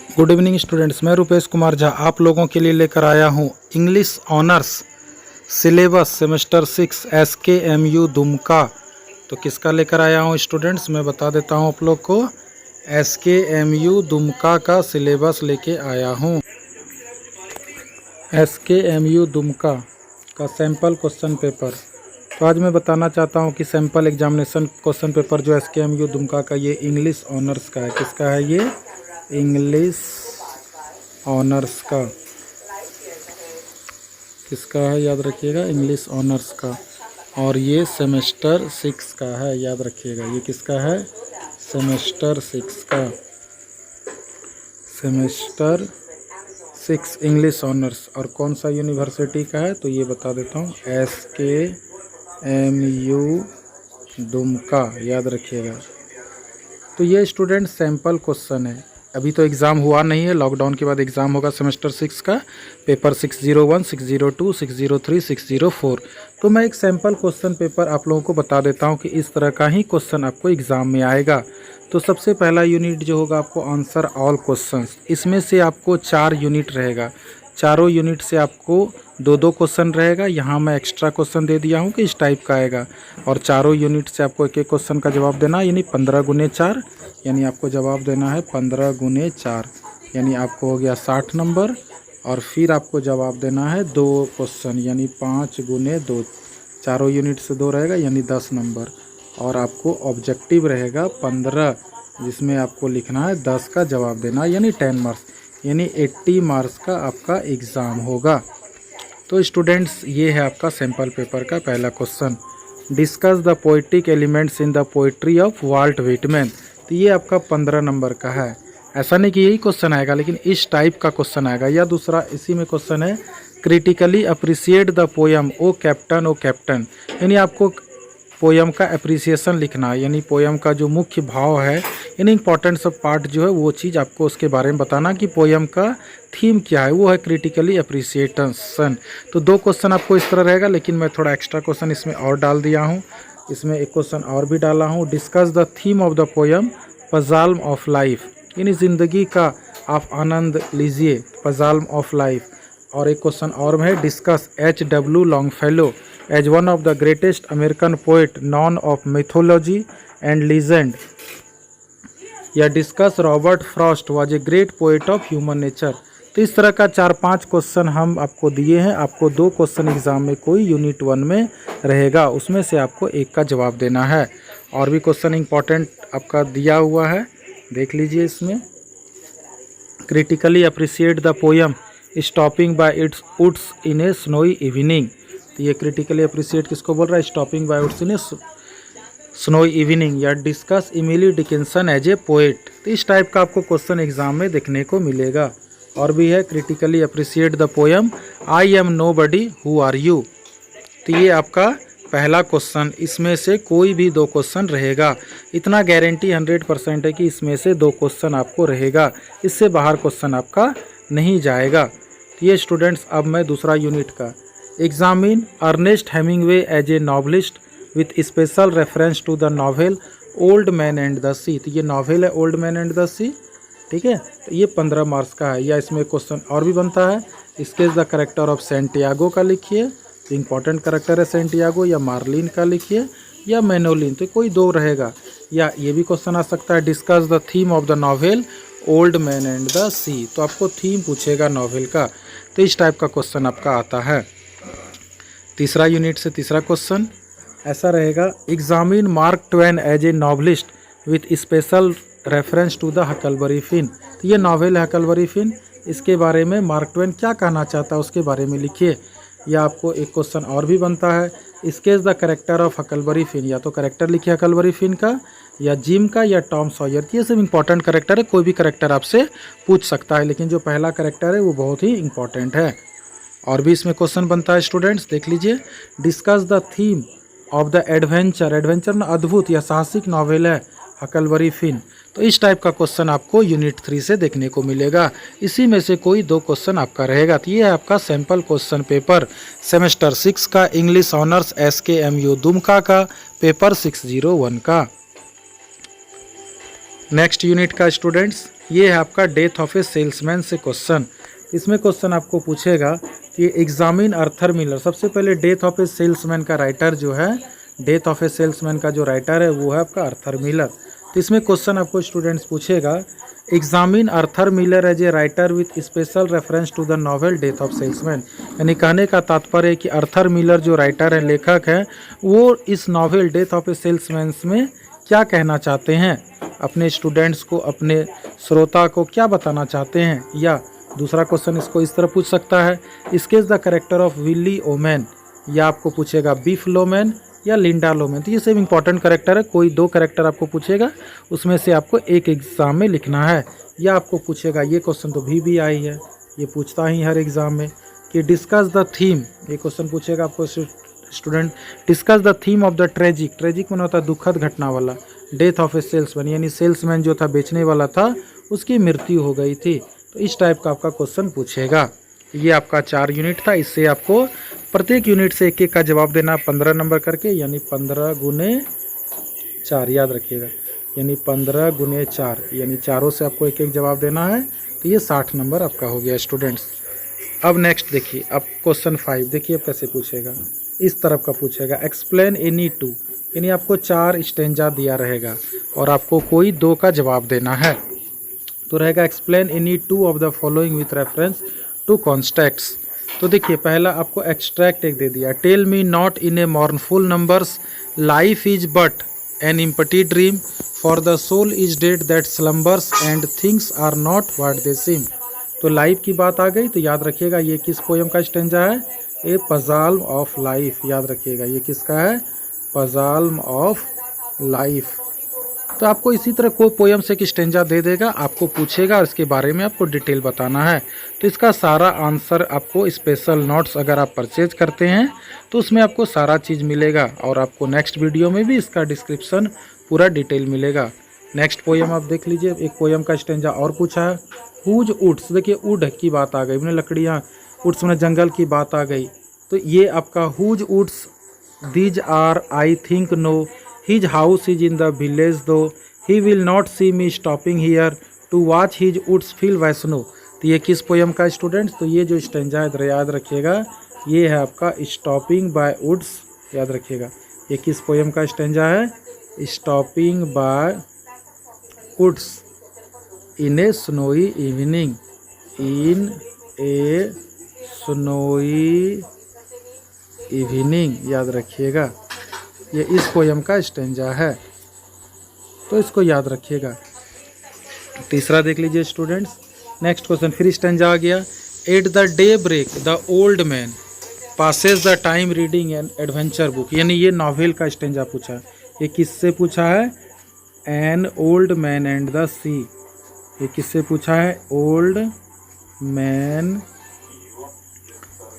Good evening students, मैं रुपेश कुमार झा आप लोगों के लिए लेकर आया हूँ English honours syllabus semester 6 SKMU Dumka. तो किसका लेकर आया हूँ स्टूडेंट्स, मैं बता देता हूँ आप लोग को। SKMU दुमका का सिलेबस लेके आया हूँ। SKMU दुमका का सैम्पल क्वेश्चन पेपर। तो आज मैं बताना चाहता हूँ कि सैम्पल एग्जामिनेशन क्वेश्चन पेपर जो SKMU दुमका का ये इंग्लिश ऑनर्स का है। किसका है ये? इंग्लिश ऑनर्स का। किसका है याद रखिएगा, इंग्लिश ऑनर्स का। और ये सेमेस्टर 6 का है, याद रखिएगा। ये किसका है? सेमेस्टर 6 का। Semester 6 English honours. और कौन सा यूनिवर्सिटी का है तो ये बता देता हूँ, SKMU दुमका, याद रखिएगा। तो ये स्टूडेंट सैम्पल क्वेश्चन है। अभी तो एग्ज़ाम हुआ नहीं है, लॉकडाउन के बाद एग्ज़ाम होगा सेमेस्टर 6 का। पेपर 601, 602, 603, 604। तो मैं एक सैम्पल क्वेश्चन पेपर आप लोगों को बता देता हूं कि इस तरह का ही क्वेश्चन आपको एग्ज़ाम में आएगा। तो सबसे पहला यूनिट जो होगा आपको आंसर ऑल क्वेश्चंस। इसमें से आपको 4 यूनिट रहेगा। चारों यूनिट से आपको 2-2 क्वेश्चन रहेगा। यहाँ मैं एक्स्ट्रा क्वेश्चन दे दिया हूँ कि इस टाइप का आएगा। और चारों यूनिट से आपको एक एक क्वेश्चन का जवाब देना, यानी 15 गुने 4, यानी आपको जवाब देना है 15 गुने 4, यानी आपको हो गया 60 नंबर। और फिर आपको जवाब देना है 2 क्वेश्चन, यानी 5 गुने 2। चारों यूनिट से 2 रहेगा, यानी 10 नंबर। और आपको ऑब्जेक्टिव रहेगा 15, जिसमें आपको लिखना है 10 का जवाब देना, यानी 10 मार्क्स, यानी 80 मार्क्स का आपका एग्ज़ाम होगा। तो स्टूडेंट्स, ये है आपका सैम्पल पेपर का पहला question. Discuss the poetic elements in the poetry of Walt Whitman. तो ये आपका 15 नंबर का है। ऐसा नहीं कि यही क्वेश्चन आएगा, लेकिन इस टाइप का क्वेश्चन आएगा। या दूसरा इसी में क्वेश्चन है, critically appreciate the poem O captain O captain. यानी आपको पोयम का अप्रिसिएशन लिखना है, यानी पोयम का जो मुख्य भाव है, यानी इंपॉर्टेंट सब पार्ट जो है वो चीज़ आपको उसके बारे में बताना कि पोयम का थीम क्या है। वो है क्रिटिकली अप्रिसिएशन। तो 2 क्वेश्चन आपको इस तरह रहेगा, लेकिन मैं थोड़ा एक्स्ट्रा क्वेश्चन इसमें और डाल दिया हूँ। इसमें एक क्वेश्चन और भी डाला हूँ। Discuss the theme of the poem psalm of life, यानी ज़िंदगी का आप आनंद लीजिए, पज़ाल्म ऑफ लाइफ। और एक क्वेश्चन और है, discuss H.W. Longfellow as one of the greatest American poet known of mythology and legend. या discuss Robert Frost was a great poet of human nature. तो इस तरह का 4-5 क्वेश्चन हम आपको दिए हैं। आपको 2 क्वेश्चन एग्जाम में कोई यूनिट 1 में रहेगा, उसमें से आपको एक का जवाब देना है। और भी क्वेश्चन इंपॉर्टेंट आपका दिया हुआ है, देख लीजिए इसमें। Critically appreciate the poem stopping by its woods in a snowy evening. तो ये क्रिटिकली अप्रिसिएट किसको बोल रहा है? Stopping by woods in a snowy evening. या discuss Emily Dickinson as a poet. तो इस टाइप का आपको क्वेश्चन एग्जाम में देखने को मिलेगा। और भी है, critically appreciate the poem I am nobody who are you. तो ये आपका पहला क्वेश्चन। इसमें से कोई भी 2 क्वेश्चन रहेगा। इतना गारंटी 100% है कि इसमें से 2 क्वेश्चन आपको रहेगा, इससे बाहर क्वेश्चन आपका नहीं जाएगा। तो ये स्टूडेंट्स, अब मैं दूसरा यूनिट का, examine Ernest Hemingway as a novelist with special reference to the novel Old man and the Sea. तो ये नॉवेल है old man and the Sea, ठीक है। तो ये 15 मार्क्स का है। या इसमें क्वेश्चन और भी बनता है, sketch the character of Santiago का लिखिए। तो इंपॉर्टेंट कैरेक्टर है सेंटियागो। या मार्लिन का लिखिए, या मैनोलिन। तो कोई 2 रहेगा। या ये भी क्वेश्चन आ सकता है, discuss the theme of the novel Old man and the Sea. तो आपको थीम पूछेगा नॉवेल का। तो इस टाइप का क्वेश्चन आपका आता है। तीसरा यूनिट से तीसरा क्वेश्चन ऐसा रहेगा, examine Mark Twain as a novelist with special reference to the Huckleberry Finn. तो ये नॉवेल है हकलबरी फिन, इसके बारे में मार्क ट्वेन क्या कहना चाहता है उसके बारे में लिखिए। या आपको एक क्वेश्चन और भी बनता है, sketch the character of Huckleberry Finn. या तो कैरेक्टर लिखिए हकलबरी फिन का, या जिम का, या टॉम सॉयर। ये सब इंपॉर्टेंट कैरेक्टर है, कोई भी कैरेक्टर आपसे पूछ सकता है, लेकिन जो पहला कैरेक्टर है वो बहुत ही इंपॉर्टेंट है। और भी इसमें क्वेश्चन बनता है स्टूडेंट्स, देख लीजिए। Discuss the theme of the adventure. Adventure ना अद्भुत या साहसिक नॉवेल है हकलबरी फिन। तो इस टाइप का क्वेश्चन आपको यूनिट 3 से देखने को मिलेगा। इसी में से कोई 2 क्वेश्चन आपका रहेगा। तो ये है आपका सैम्पल क्वेश्चन पेपर सेमेस्टर 6 का इंग्लिश ऑनर्स SKMU दुमका का पेपर 601 का। नेक्स्ट यूनिट का स्टूडेंट्स ये है आपका डेथ ऑफ ए सेल्समैन से क्वेश्चन। इसमें क्वेश्चन आपको पूछेगा कि एग्जामिन आर्थर मिलर। सबसे पहले डेथ ऑफ ए सेल्समैन का राइटर जो है, डेथ ऑफ ए सेल्समैन का जो राइटर है वो है आपका आर्थर मिलर। तो इसमें क्वेश्चन आपको स्टूडेंट्स पूछेगा examine Arthur Miller as a writer with special reference to the novel death of salesman. यानी कहने का तात्पर्य है कि आर्थर मिलर जो राइटर है, लेखक है, वो इस novel death of a salesman में क्या कहना चाहते हैं, अपने स्टूडेंट्स को, अपने श्रोता को क्या बताना चाहते हैं। या दूसरा क्वेश्चन इसको इस तरह पूछ सकता है sketch the character of Willy Loman, या आपको पूछेगा बीफ लोमैन या लिंडा लोमैन। तो ये सब इंपॉर्टेंट कैरेक्टर है, कोई दो कैरेक्टर आपको पूछेगा, उसमें से आपको एक एग्जाम में लिखना है। या आपको पूछेगा, ये क्वेश्चन तो भी आई है, ये पूछता ही हर एग्जाम में, कि डिस्कस द थीम। ये क्वेश्चन पूछेगा आपको student, discuss the theme of the tragic. Tragic में होता है दुखद घटना वाला, डेथ ऑफ ए सेल्समैन, यानी सेल्समैन जो था, बेचने वाला था, उसकी मृत्यु हो गई थी। तो इस टाइप का आपका क्वेश्चन पूछेगा। ये आपका 4 यूनिट था। इससे आपको प्रत्येक यूनिट से एक एक का जवाब देना 15 नंबर करके, यानी 15 गुने 4, याद रखिएगा, यानी 15 गुने 4, यानी चारों से आपको एक एक जवाब देना है। तो ये 60 नंबर आपका हो गया स्टूडेंट्स। अब नेक्स्ट देखिए, अब क्वेश्चन 5 देखिए अब कैसे पूछेगा। इस तरफ का पूछेगा एक्सप्लेन एनी 2, यानी आपको 4 स्टेंजा दिया रहेगा और आपको कोई 2 का जवाब देना है। तो रहेगा explain any 2 of the following with reference to contexts. तो देखिए पहला आपको एक्सट्रैक्ट एक दे दिया, tell me not in a mournful numbers, life is but an empty dream, for the soul is dead that slumbers and things are not what they seem. तो life की बात आ गई, तो याद रखिएगा ये किस पोएम का स्टेंजा है, ए पजाल्म ऑफ लाइफ। याद रखिएगा ये किसका है, पजाल्म ऑफ लाइफ। तो आपको इसी तरह कोई पोएम से एक स्टेंजा दे देगा, आपको पूछेगा और इसके बारे में आपको डिटेल बताना है। तो इसका सारा आंसर आपको स्पेशल नोट्स अगर आप परचेज करते हैं तो उसमें आपको सारा चीज़ मिलेगा, और आपको नेक्स्ट वीडियो में भी इसका डिस्क्रिप्शन पूरा डिटेल मिलेगा। नेक्स्ट पोएम आप देख लीजिए, एक पोएम का स्टेंजा और पूछा है, हुज वुड्स। देखिए वुड की बात आ गई, लकड़ियाँ, वुड्स में जंगल की बात आ गई। तो ये आपका whose woods these are I think know, his house is in the village though, he will not see me stopping here to watch his woods feel Vaishno. तो ये किस पोएम का स्टूडेंट्स, तो ये जो स्टेंजा है याद रखिएगा, ये है आपका स्टॉपिंग बाय वुड्स। याद रखिएगा ये किस पोएम का स्टेंजा है, stopping by woods in a snowy evening, in a snowy evening. याद रखिएगा ये इस पोएम का स्टेंजा है, तो इसको याद रखिएगा। तीसरा देख लीजिए स्टूडेंट्स, नेक्स्ट क्वेश्चन फिर स्टेंजा आ गया, at the daybreak the old man passes the time reading an adventure book. यानी ये नॉवेल का स्टेंजा पूछा, ये किससे पूछा है, an old man and the sea. ये किससे पूछा है, old man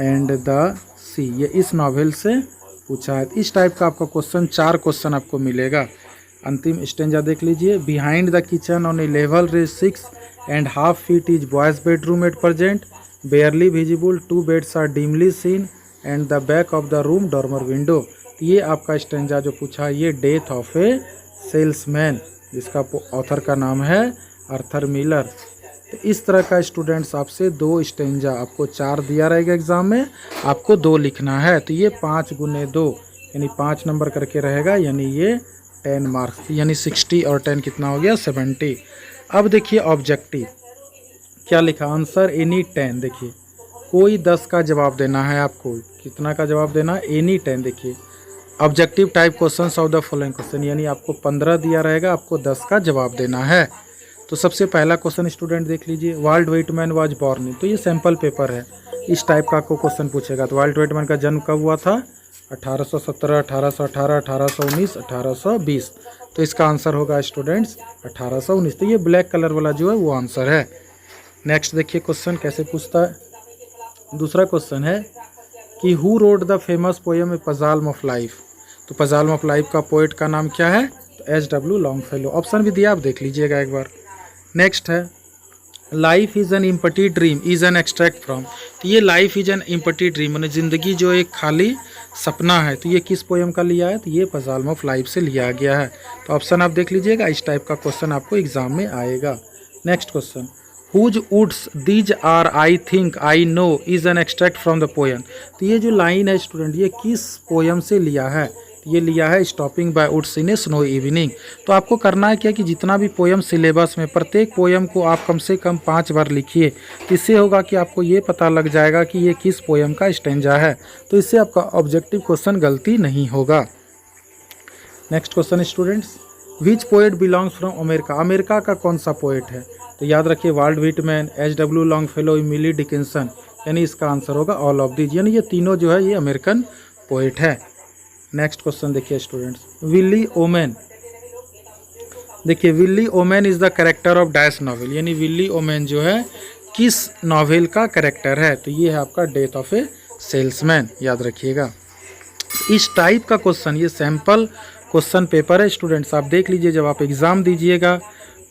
and the sea, ये इस नॉवेल से पूछा है। इस टाइप का आपका क्वेश्चन 4 क्वेश्चन आपको मिलेगा। अंतिम स्टेंजा देख लीजिए, behind the kitchen on a level raise 6.5 feet is boys bedroom at present, barely visible 2 beds are dimly seen and the back of the room dormer window. तो ये आपका स्टेंजा जो पूछा है, ये डेथ ऑफ ए सेल्समैन, जिसका author का नाम है आर्थर मिलर। तो इस तरह का स्टूडेंट्स आपसे 2 स्टेंजा, आपको 4 दिया रहेगा एग्जाम में, आपको 2 लिखना है। तो ये 5 गुने 2 यानी 5 नंबर करके रहेगा, यानी ये 10 मार्क्स, यानी 60 और 10 कितना हो गया, 70। अब देखिए ऑब्जेक्टिव क्या लिखा, आंसर एनी 10। देखिए कोई 10 का जवाब देना है आपको, कितना का जवाब देना है, एनी 10। देखिए objective type question of the following question, यानी आपको 15 दिया रहेगा, आपको 10 का जवाब देना है। तो सबसे पहला क्वेश्चन स्टूडेंट देख लीजिए, वाल्ट व्हिटमैन वाज बॉर्न। तो ये सैंपल पेपर है, इस टाइप का आपको क्वेश्चन पूछेगा। तो वाल्ट व्हिटमैन का जन्म कब हुआ था, 1817, 1818, 1819, 1820। तो इसका आंसर होगा स्टूडेंट्स 1819। तो ये ब्लैक कलर वाला जो है वो आंसर है। नेक्स्ट देखिए क्वेश्चन कैसे पूछता है। दूसरा क्वेश्चन है कि who wrote the famous poem a psalm of life. तो पजाल्म ऑफ लाइफ का पोएट का नाम क्या है, तो एच.डब्ल्यू. लॉन्गफेलो। ऑप्शन भी दिया, आप देख लीजिएगा एक बार। नेक्स्ट है life is an empty dream is an extract from. तो ये life is an empty dream, यानी ज़िंदगी जो एक खाली सपना है, तो ये किस पोयम का लिया है? तो ये पज़ाल्म ऑफ लाइफ से लिया गया है। तो ऑप्शन आप देख लीजिएगा, इस टाइप का क्वेश्चन आपको एग्जाम में आएगा। Next question, whose woods these are I think I know is an extract from the poem. तो ये जो लाइन है स्टूडेंट, ये किस पोयम से लिया है? ये लिया है stopping by woods in a snow evening. तो आपको करना है क्या कि जितना भी पोयम सिलेबस में, प्रत्येक पोयम को आप कम से कम 5 बार लिखिए। इससे होगा कि आपको ये पता लग जाएगा कि ये किस पोयम का स्टेंजा है। तो इससे आपका ऑब्जेक्टिव क्वेश्चन गलती नहीं होगा। Next question students, which poet belongs from America. America का कौन सा पोएट है? तो याद रखिए, Walt Whitman, H W. Longfellow, Emily Dickinson, यानी इसका आंसर होगा ऑल ऑफ दीज, यानी ये तीनों जो है ये अमेरिकन पोएट है। नेक्स्ट क्वेश्चन देखिए स्टूडेंट्स, विली ओमेन। देखिए, Willy Loman is the character of dash novel, यानी विली ओमेन जो है किस नॉवेल का कैरेक्टर है? तो ये है आपका डेथ ऑफ ए सेल्समैन, याद रखिएगा। इस टाइप का क्वेश्चन, ये सैम्पल क्वेश्चन पेपर है स्टूडेंट्स, आप देख लीजिए, जब आप एग्ज़ाम दीजिएगा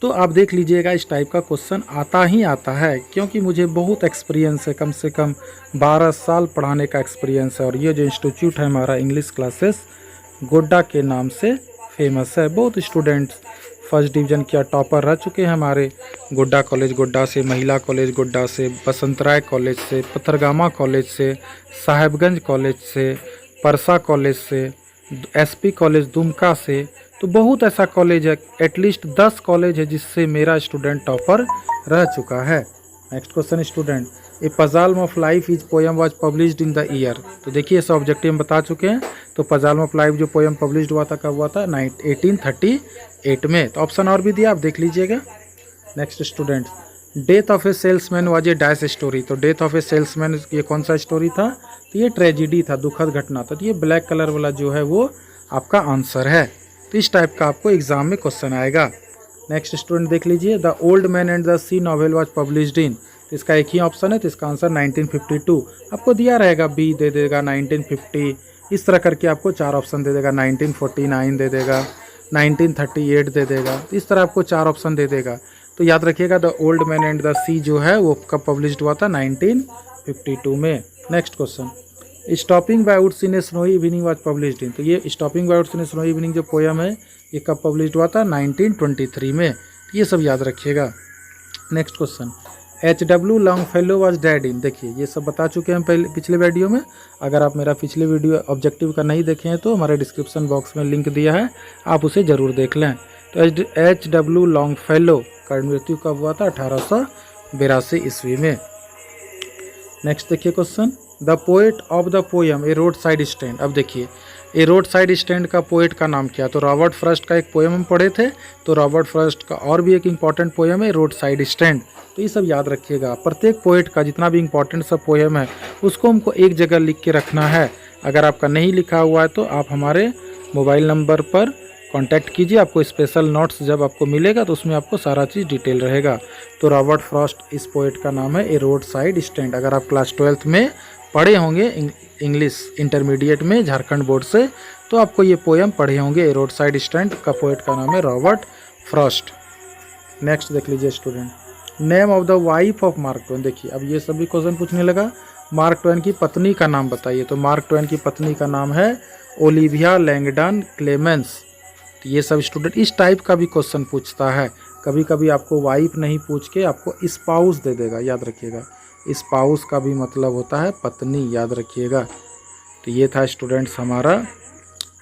तो आप देख लीजिएगा इस टाइप का क्वेश्चन आता ही आता है, क्योंकि मुझे बहुत एक्सपीरियंस है, कम से कम 12 साल पढ़ाने का एक्सपीरियंस है। और ये जो इंस्टीट्यूट है हमारा इंग्लिश क्लासेस गोड्डा के नाम से फेमस है। बहुत स्टूडेंट्स फर्स्ट डिवीज़न किया, टॉपर रह चुके हैं हमारे गोड्डा कॉलेज गोड्डा से, महिला कॉलेज गोड्डा से, बसंतराय कॉलेज से, पथरगामा कॉलेज से, साहेबगंज कॉलेज से, परसा कॉलेज से, एसपी कॉलेज दुमका से। तो बहुत ऐसा कॉलेज है, एटलीस्ट 10 कॉलेज है जिससे मेरा स्टूडेंट टॉपर रह चुका है। Next question student, a psalm of life is poem was published in the year. तो देखिए, इस ऑब्जेक्टिव में बता चुके हैं। तो पज़ाल्म ऑफ लाइफ जो पोयम पब्लिश्ड हुआ था, कब हुआ था? 1838 में। तो ऑप्शन और भी दिया, आप देख लीजिएगा। Next student, death of a salesman was a dash story. तो डेथ ऑफ ए सेल्समैन ये कौन सा स्टोरी था? तो ये ट्रेजिडी था, दुखद घटना था। तो ये ब्लैक कलर वाला जो है वो आपका आंसर है। तो इस टाइप का आपको एग्जाम में क्वेश्चन आएगा। नेक्स्ट स्टूडेंट देख लीजिए, the old man and the sea novel was published in. तो इसका एक ही ऑप्शन है, तो इसका आंसर 1952 आपको दिया रहेगा। बी दे देगा 1950, इस तरह करके आपको 4 ऑप्शन दे देगा। 1949 दे देगा, 1938 दे देगा, तो इस तरह आपको 4 ऑप्शन दे देगा। तो याद रखिएगा, the old man and the sea जो है वो कब पब्लिश्ड हुआ था? 1952 में। Next question, stopping by woods in a snowy evening was published in. तो ये stopping by woods in a snowy evening जो पोयम है ये कब पब्लिश्ड हुआ था? 1923 में। ये सब याद रखिएगा। Next question, H W. Longfellow was dead in. देखिए, ये सब बता चुके हैं पहले पिछले वीडियो में। अगर आप मेरा पिछले वीडियो ऑब्जेक्टिव का नहीं देखे हैं तो हमारे डिस्क्रिप्शन बॉक्स में लिंक दिया है, आप उसे ज़रूर देख लें। तो एच.डब्ल्यू. लॉन्गफेलो का मृत्यु कब हुआ था? 1882 ईस्वी में। नेक्स्ट देखिए question, the poet of the poem A road side stand. अब देखिए, ए रोड साइड स्टैंड का पोएट का नाम क्या? तो रॉबर्ट फ्रॉस्ट का एक पोयम हम पढ़े थे। तो रॉबर्ट फ्रॉस्ट का और भी एक इंपॉर्टेंट पोयम है रोड साइड स्टैंड। तो ये सब याद रखिएगा। प्रत्येक पोएट का जितना भी इंपॉर्टेंट सा पोयम है उसको हमको एक जगह लिख के रखना है। अगर आपका नहीं लिखा हुआ है तो आप हमारे मोबाइल नंबर पर कांटेक्ट कीजिए, आपको स्पेशल नोट्स जब आपको मिलेगा तो उसमें आपको सारा चीज़ डिटेल रहेगा। तो रॉबर्ट फ्रॉस्ट इस पोएट का नाम है ए रोड साइड स्टैंड। अगर आप क्लास 12th में पढ़े होंगे इंग्लिश इंटरमीडिएट में झारखंड बोर्ड से, तो आपको ये पोयम पढ़े होंगे। ए रोड साइड स्टैंड का पोएट का नाम है रॉबर्ट फ्रॉस्ट। नेक्स्ट देख लीजिए student, name of the wife of mark Twain. देखिए, अब ये सभी क्वेश्चन पूछने लगा, मार्क ट्वेन की पत्नी का नाम बताइए। तो मार्क ट्वेन की पत्नी का नाम है ओलिविया लैंगडन क्लेमेंस। ये सब स्टूडेंट इस टाइप का भी क्वेश्चन पूछता है। कभी कभी आपको वाइफ नहीं पूछ के आपको स्पाउस दे देगा, याद रखिएगा। स्पाउस का भी मतलब होता है पत्नी, याद रखिएगा। तो ये था स्टूडेंट्स हमारा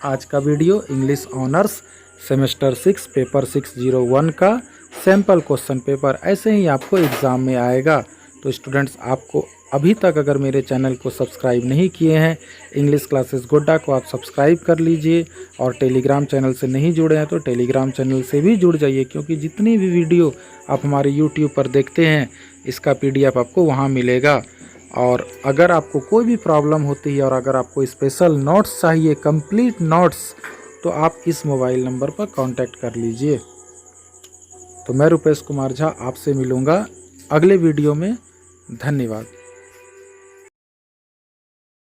आज का video, English honours semester 6 paper 601 का सैम्पल क्वेश्चन पेपर। ऐसे ही आपको एग्ज़ाम में आएगा। तो स्टूडेंट्स, आपको अभी तक अगर मेरे चैनल को सब्सक्राइब नहीं किए हैं इंग्लिश क्लासेस गोड्डा को, आप सब्सक्राइब कर लीजिए। और टेलीग्राम चैनल से नहीं जुड़े हैं तो टेलीग्राम चैनल से भी जुड़ जाइए, क्योंकि जितनी भी वीडियो आप हमारे यूट्यूब पर देखते हैं इसका PDF आपको वहाँ मिलेगा। और अगर आपको कोई भी प्रॉब्लम होती है और अगर आपको स्पेशल नोट्स चाहिए, कंप्लीट नोट्स, तो आप इस मोबाइल नंबर पर कांटेक्ट कर लीजिए। तो मैं रुपेश कुमार झा आपसे मिलूँगा अगले वीडियो में। धन्यवाद।